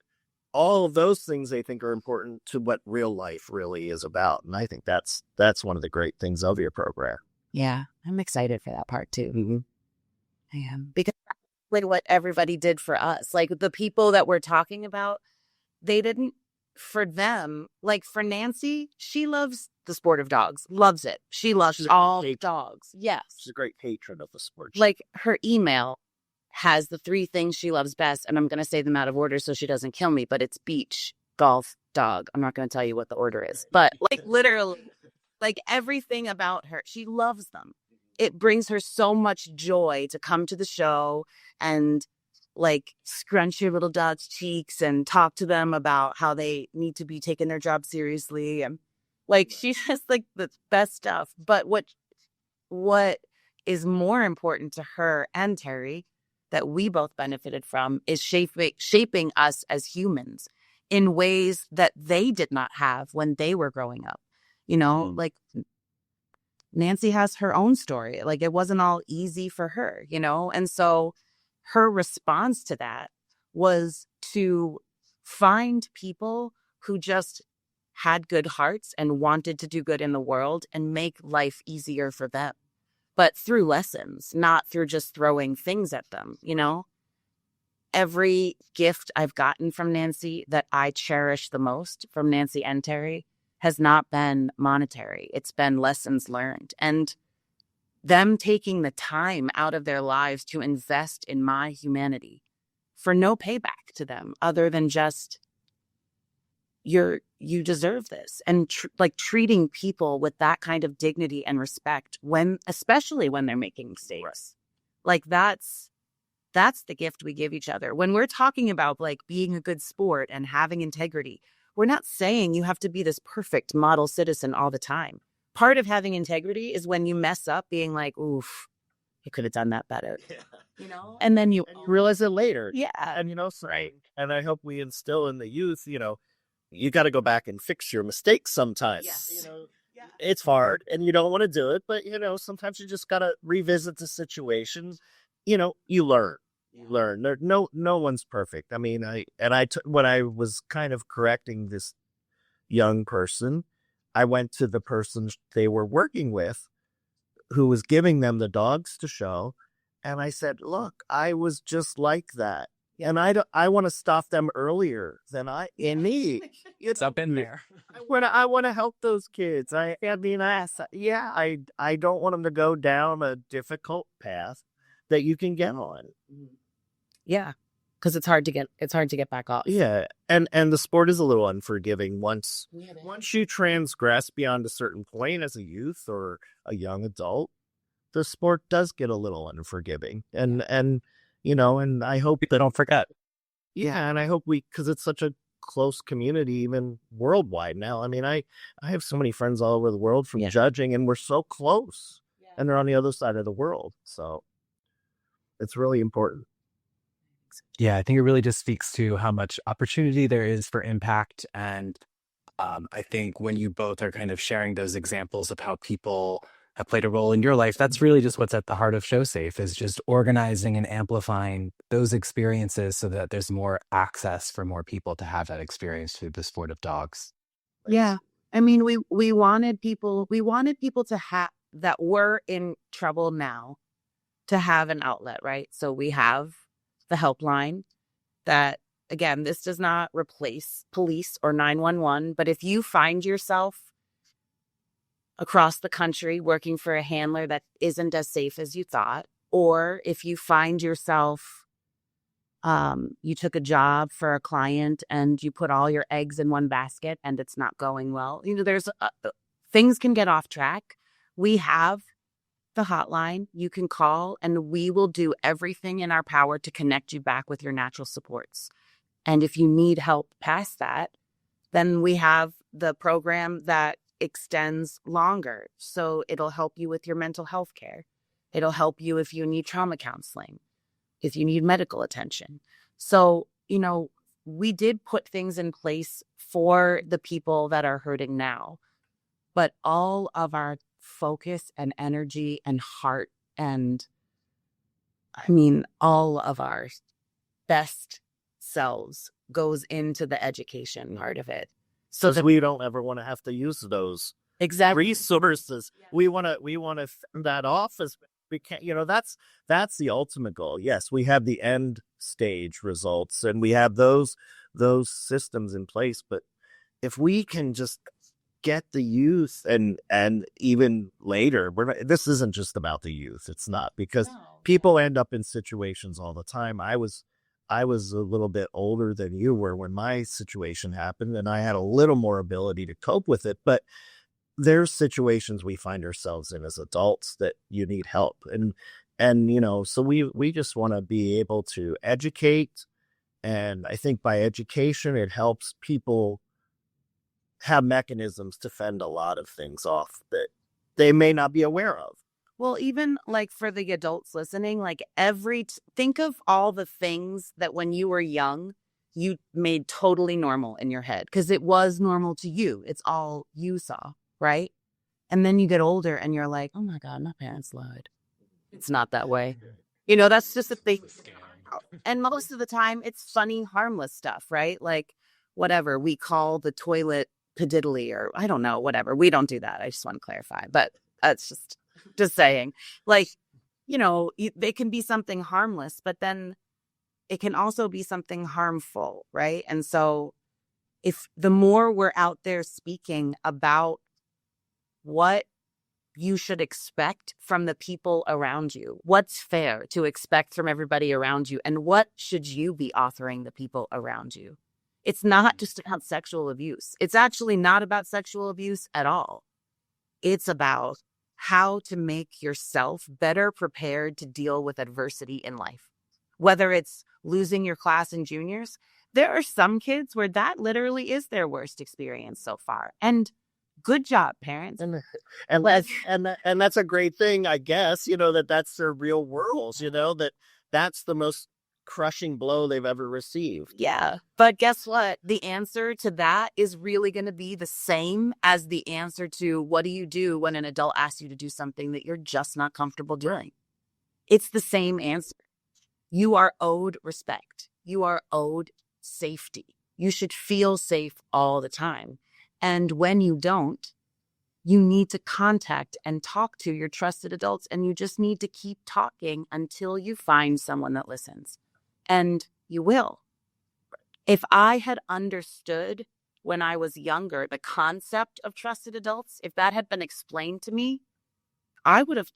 all of those things they think are important to what real life really is about. And I think that's one of the great things of your program. Yeah. I'm excited for that part too. Mm-hmm. I am. Because like what everybody did for us, like the people that we're talking about, they didn't, for them, like for Nancy, she loves the sport of dogs, loves it. She loves all dogs. Yes. She's a great patron of the sport. Like her email has the 3 things she loves best. And I'm going to say them out of order so she doesn't kill me, but it's beach, golf, dog. I'm not going to tell you what the order is, but like literally, like everything about her, she loves them. It brings her so much joy to come to the show and like scrunch your little dog's cheeks and talk to them about how they need to be taking their job seriously. And like, she's just like the best stuff. But what is more important to her and Terry that we both benefited from is shaping us as humans in ways that they did not have when they were growing up. Like Nancy has her own story. Like it wasn't all easy for her, and so her response to that was to find people who just had good hearts and wanted to do good in the world and make life easier for them, but through lessons, not through just throwing things at them. Every gift I've gotten from Nancy that I cherish the most from Nancy and Terry has not been monetary. It's been lessons learned. And them taking the time out of their lives to invest in my humanity for no payback to them other than just, you deserve this. And treating people with that kind of dignity and respect especially when they're making mistakes. Right. Like that's the gift we give each other. When we're talking about like being a good sport and having integrity, we're not saying you have to be this perfect model citizen all the time. Part of having integrity is when you mess up being like, oof, I could have done that better. Yeah. And then you realize it later. Yeah. And, right. And I hope we instill in the youth, you got to go back and fix your mistakes sometimes. Yes. It's hard and you don't want to do it, but, sometimes you just got to revisit the situation. You learn. You learn. No one's perfect. I mean, when I was kind of correcting this young person, I went to the person they were working with who was giving them the dogs to show. And I said, look, I was just like that. And I want to stop them earlier than me. It's up in there. I want to help those kids. I don't want them to go down a difficult path that you can get on. Yeah. Because it's hard to get back off. Yeah. And the sport is a little unforgiving once you transgress beyond a certain point as a youth or a young adult, the sport does get a little unforgiving. And I hope they don't forget. Yeah, and I hope because it's such a close community, even worldwide now. I mean, I have so many friends all over the world from Yeah. judging, and we're so close, Yeah. and they're on the other side of the world. So it's really important. Yeah, I think it really just speaks to how much opportunity there is for impact. And I think when you both are kind of sharing those examples of how people have played a role in your life, that's really just what's at the heart of ShowSafe is just organizing and amplifying those experiences so that there's more access for more people to have that experience through the sport of dogs. Yeah. I mean, we wanted people to have that were in trouble now to have an outlet, right? So we have the helpline that, again, this does not replace police or 911, but if you find yourself across the country working for a handler that isn't as safe as you thought, or if you find yourself you took a job for a client and you put all your eggs in one basket and it's not going well, there's things can get off track. We have the hotline you can call, and we will do everything in our power to connect you back with your natural supports. And if you need help past that, then we have the program that extends longer. So it'll help you with your mental health care. It'll help you if you need trauma counseling, if you need medical attention. So, we did put things in place for the people that are hurting now, but all of our focus and energy and heart and, all of our best selves goes into the education part of it. So Because that we don't ever want to have to use those exactly resources. Yeah. We want to fend that off as we can. That's the ultimate goal. Yes, we have the end stage results, and we have those systems in place. But if we can just get the youth and even later, this isn't just about the youth. It's not, because No. people end up in situations all the time. I was a little bit older than you were when my situation happened, and I had a little more ability to cope with it. But there's situations we find ourselves in as adults that you need help. And so we just want to be able to educate. And I think by education, it helps people have mechanisms to fend a lot of things off that they may not be aware of. Well, even like for the adults listening, like think of all the things that when you were young, you made totally normal in your head because it was normal to you. It's all you saw, right? And then you get older and you're like, oh my God, my parents lied. It's not that way. That's just a thing. And most of the time it's funny, harmless stuff, right? Like whatever we call the toilet pediddly, or I don't know, whatever. We don't do that. I just want to clarify, but that's just saying, like, they can be something harmless, but then it can also be something harmful, right? And so if the more we're out there speaking about what you should expect from the people around you, what's fair to expect from everybody around you, and what should you be offering the people around you, it's not just about sexual abuse. It's actually not about sexual abuse at all. It's about how to make yourself better prepared to deal with adversity in life. Whether it's losing your class in juniors, there are some kids where that literally is their worst experience so far. And good job, parents. And that's a great thing, I guess, that's their real worlds, that's the most crushing blow they've ever received. Yeah. But guess what? The answer to that is really going to be the same as the answer to what do you do when an adult asks you to do something that you're just not comfortable doing? It's the same answer. You are owed respect. You are owed safety. You should feel safe all the time. And when you don't, you need to contact and talk to your trusted adults, and you just need to keep talking until you find someone that listens. And you will. If I had understood when I was younger the concept of trusted adults, if that had been explained to me,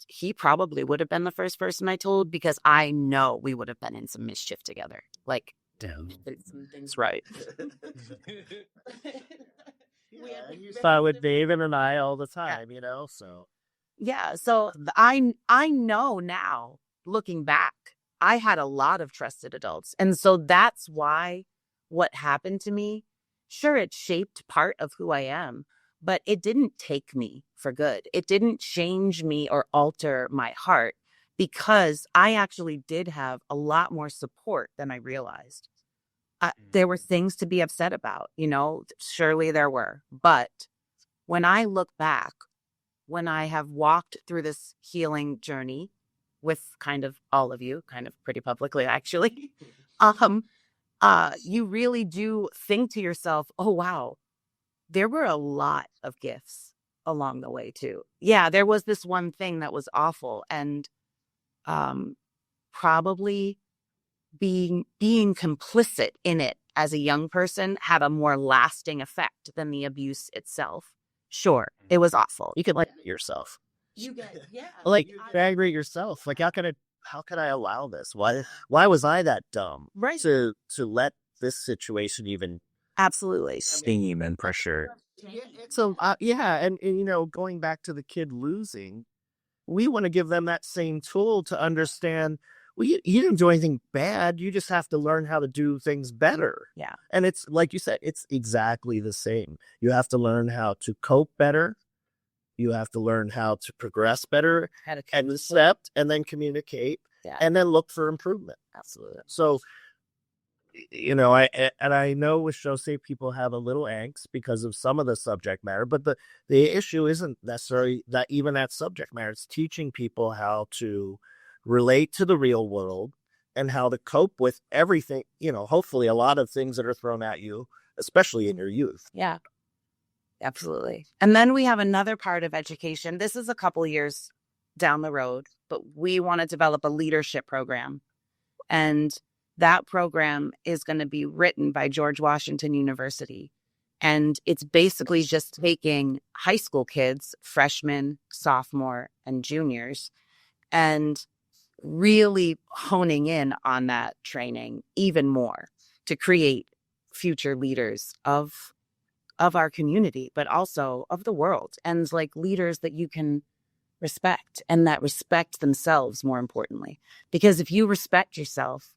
he probably would have been the first person I told, because I know we would have been in some mischief together. Like, Damn. some things right. You saw with David and I all the time, so. Yeah. So I know now, looking back, I had a lot of trusted adults. And so that's why what happened to me, sure, it shaped part of who I am, but it didn't take me for good. It didn't change me or alter my heart because I actually did have a lot more support than I realized. There were things to be upset about, surely there were. But when I look back, when I have walked through this healing journey with kind of all of you, kind of pretty publicly, actually, you really do think to yourself, oh, wow, there were a lot of gifts along the way, too. Yeah, there was this one thing that was awful. And probably being complicit in it as a young person had a more lasting effect than the abuse itself. Sure, it was awful. You can yourself. You get, yeah. Like, you get angry at yourself. Like, how could I allow this? Why was I that dumb? Right. To let this situation even Absolutely. Steam and pressure. So, and going back to the kid losing, we want to give them that same tool to understand, well, you didn't do anything bad. You just have to learn how to do things better. Yeah. And it's like you said, it's exactly the same. You have to learn how to cope better. You have to learn how to progress better and accept and then communicate and then look for improvement. Absolutely. So, I know with show safe people have a little angst because of some of the subject matter, but the issue isn't necessarily that even that subject matter. It's teaching people how to relate to the real world and how to cope with everything, hopefully a lot of things that are thrown at you, especially in your youth. Yeah, absolutely. And then we have another part of education. This is a couple years down the road, but we want to develop a leadership program. And that program is going to be written by George Washington University. And it's basically just taking high school kids, freshmen, sophomore, and juniors, and really honing in on that training even more to create future leaders of our community, but also of the world, and like leaders that you can respect and that respect themselves, more importantly. Because if you respect yourself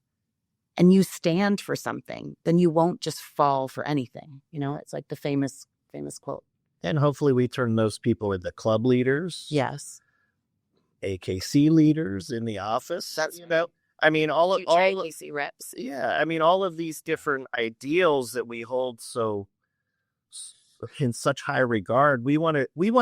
and you stand for something, then you won't just fall for anything. It's like the famous quote. And hopefully we turn those people into club leaders. Yes. AKC leaders in the office. That's I mean, all AKC reps. Yeah, I mean, all of these different ideals that we hold so in such high regard, we want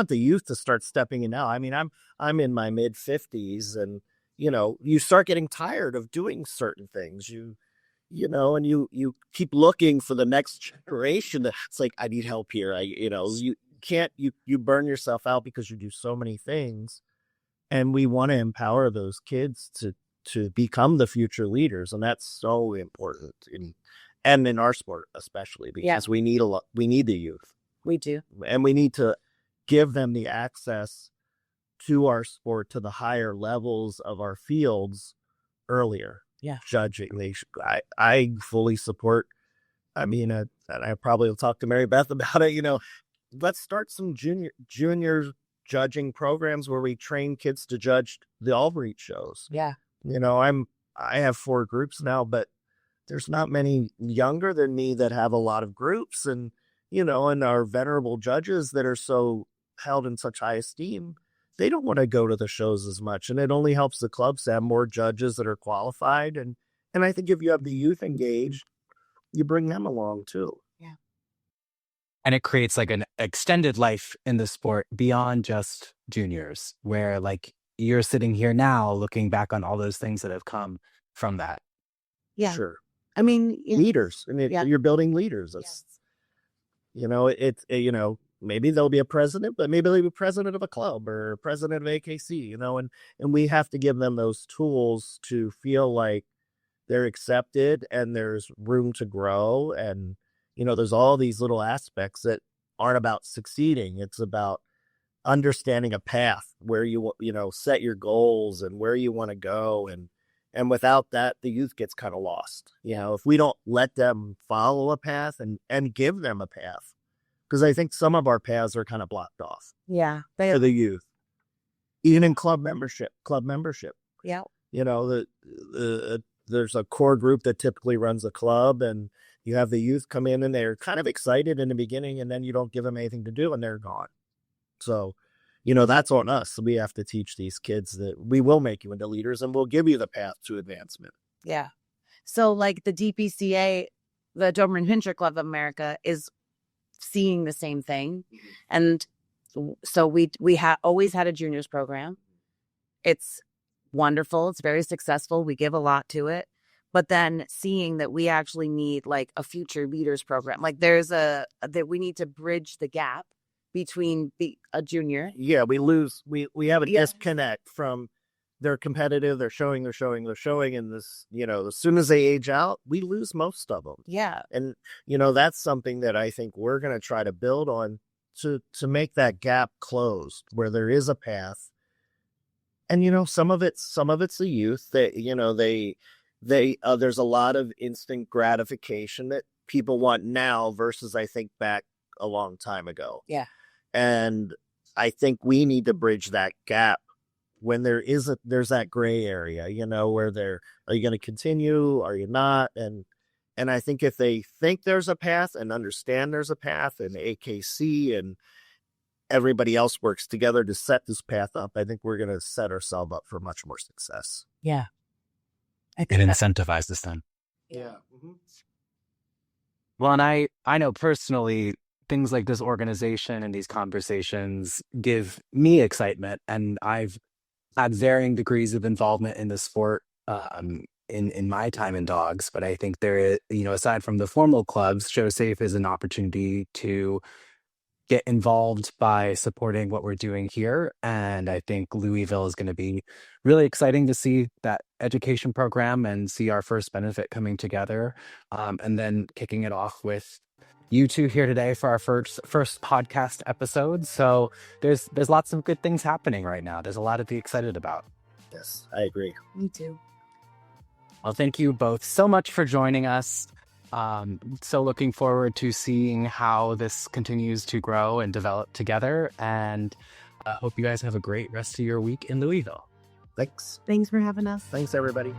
the youth to start stepping in now. I mean, I'm in my mid 50s, and you start getting tired of doing certain things. And you keep looking for the next generation. It's like, I need help here. You can't, you burn yourself out because you do so many things. And we want to empower those kids to become the future leaders. And that's so important and in our sport, especially because we need the youth. We do. And we need to give them the access to our sport, to the higher levels of our fields earlier. Yeah. Judging. I fully support. I mean, and I probably will talk to Mary Beth about it. Let's start some junior judging programs where we train kids to judge the all-reach shows. Yeah. I have 4 groups now, but there's not many younger than me that have a lot of groups, and our venerable judges that are so held in such high esteem, they don't want to go to the shows as much, and it only helps the clubs to have more judges that are qualified. And I think if you have the youth engaged, you bring them along too. Yeah. And it creates like an extended life in the sport beyond just juniors, where like you're sitting here now looking back on all those things that have come from that. Yeah. Sure. I mean, leaders, and you're building leaders. That's, maybe there'll be a president, but maybe there'll be a president of a club or president of AKC, and we have to give them those tools to feel like they're accepted and there's room to grow. And, there's all these little aspects that aren't about succeeding. It's about understanding a path where you set your goals and where you want to go. And without that, the youth gets kind of lost. If we don't let them follow a path and give them a path, because I think some of our paths are kind of blocked off. Yeah. For the youth, even in club membership. Yeah. There's a core group that typically runs a club, and you have the youth come in and they're kind of excited in the beginning, and then you don't give them anything to do and they're gone. So, that's on us. We have to teach these kids that we will make you into leaders and we'll give you the path to advancement. Yeah. So like the DPCA, the Doberman Pinscher Club of America, is seeing the same thing. And so we always had a juniors program. It's wonderful. It's very successful. We give a lot to it. But then seeing that we actually need like a future leaders program, like that we need to bridge the gap between a junior. Yeah, we have a disconnect from they're competitive, they're showing, and this, as soon as they age out, we lose most of them. Yeah. And, that's something that I think we're going to try to build on to make that gap closed where there is a path. And, some of it's the youth that, there's a lot of instant gratification that people want now versus I think back a long time ago. Yeah. And I think we need to bridge that gap when there's that gray area, where are you going to continue? Are you not? And I think if they think there's a path and understand there's a path, and AKC and everybody else works together to set this path up, I think we're going to set ourselves up for much more success. Yeah. It incentivizes them. Yeah. Mm-hmm. Well, and I know personally, things like this organization and these conversations give me excitement, and I've had varying degrees of involvement in the sport in my time in dogs. But I think there is, aside from the formal clubs, Show Safe is an opportunity to get involved by supporting what we're doing here. And I think Louisville is going to be really exciting to see that education program and see our first benefit coming together. And then kicking it off with you two here today for our first podcast episode. So there's lots of good things happening right now. There's a lot to be excited about. Yes, I agree. Me too. Well, thank you both so much for joining us. So looking forward to seeing how this continues to grow and develop together. And I hope you guys have a great rest of your week in Louisville. Thanks. Thanks for having us. Thanks, everybody.